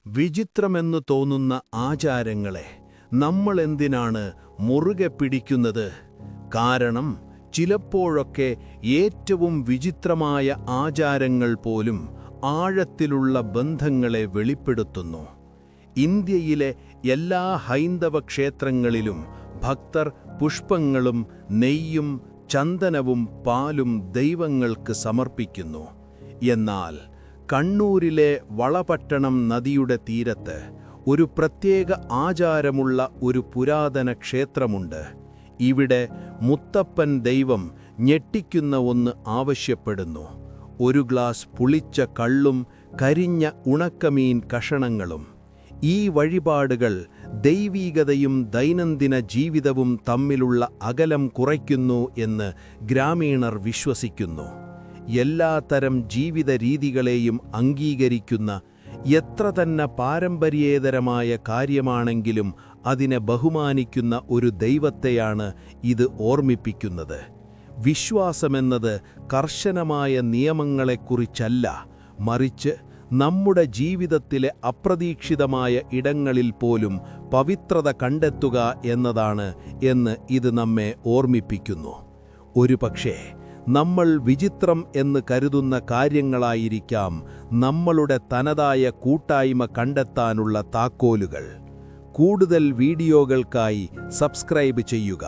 വിചിത്രമെന്നു തോന്നുന്ന ആചാരങ്ങളെ നമ്മളെന്തിനാണ് മുറുകെ പിടിക്കുന്നത്? കാരണം ചിലപ്പോഴൊക്കെ ഏറ്റവും വിചിത്രമായ ആചാരങ്ങൾ പോലും ആഴത്തിലുള്ള ബന്ധങ്ങളെ വെളിപ്പെടുത്തുന്നു. ഇന്ത്യയിലെ എല്ലാ ഹൈന്ദവ ക്ഷേത്രങ്ങളിലും ഭക്തർ പുഷ്പങ്ങളും നെയ്യും ചന്ദനവും പാലും ദൈവങ്ങൾക്ക് സമർപ്പിക്കുന്നു. എന്നാൽ കണ്ണൂരിലെ വളപട്ടണം നദിയുടെ തീരത്ത് ഒരു പ്രത്യേക ആചാരമുള്ള ഒരു പുരാതന ക്ഷേത്രമുണ്ട്. ഇവിടെ മുത്തപ്പൻ ദൈവം ഞെട്ടിക്കുന്ന ഒന്ന് ആവശ്യപ്പെടുന്നു: ഒരു ഗ്ലാസ് പുളിച്ച കള്ളും കരിഞ്ഞ ഉണക്കമീൻ കഷണങ്ങളും. ഈ വഴിപാടുകൾ ദൈവീകതയും ദൈനംദിന ജീവിതവും തമ്മിലുള്ള അകലം കുറയ്ക്കുന്നു എന്ന് ഗ്രാമീണർ വിശ്വസിക്കുന്നു. എല്ലാത്തരം ജീവിത രീതികളെയും അംഗീകരിക്കുന്ന, എത്ര തന്നെ പാരമ്പര്യേതരമായ കാര്യമാണെങ്കിലും അതിനെ ബഹുമാനിക്കുന്ന ഒരു ദൈവത്തെയാണ് ഇത് ഓർമ്മിപ്പിക്കുന്നത്. വിശ്വാസമെന്നത് കർശനമായ നിയമങ്ങളെക്കുറിച്ചല്ല, മറിച്ച് നമ്മുടെ ജീവിതത്തിലെ അപ്രതീക്ഷിതമായ ഇടങ്ങളിൽ പോലും പവിത്രത കണ്ടെത്തുക എന്നതാണ് എന്ന് ഇത് നമ്മെ ഓർമ്മിപ്പിക്കുന്നു. ഒരുപക്ഷേ നമ്മൾ വിചിത്രം എന്ന് കരുതുന്ന കാര്യങ്ങളായിരിക്കാം നമ്മളുടെ തനതായ കൂട്ടായ്മ കണ്ടെത്താനുള്ള താക്കോലുകൾ. കൂടുതൽ വീഡിയോകൾക്കായി സബ്സ്ക്രൈബ് ചെയ്യുക.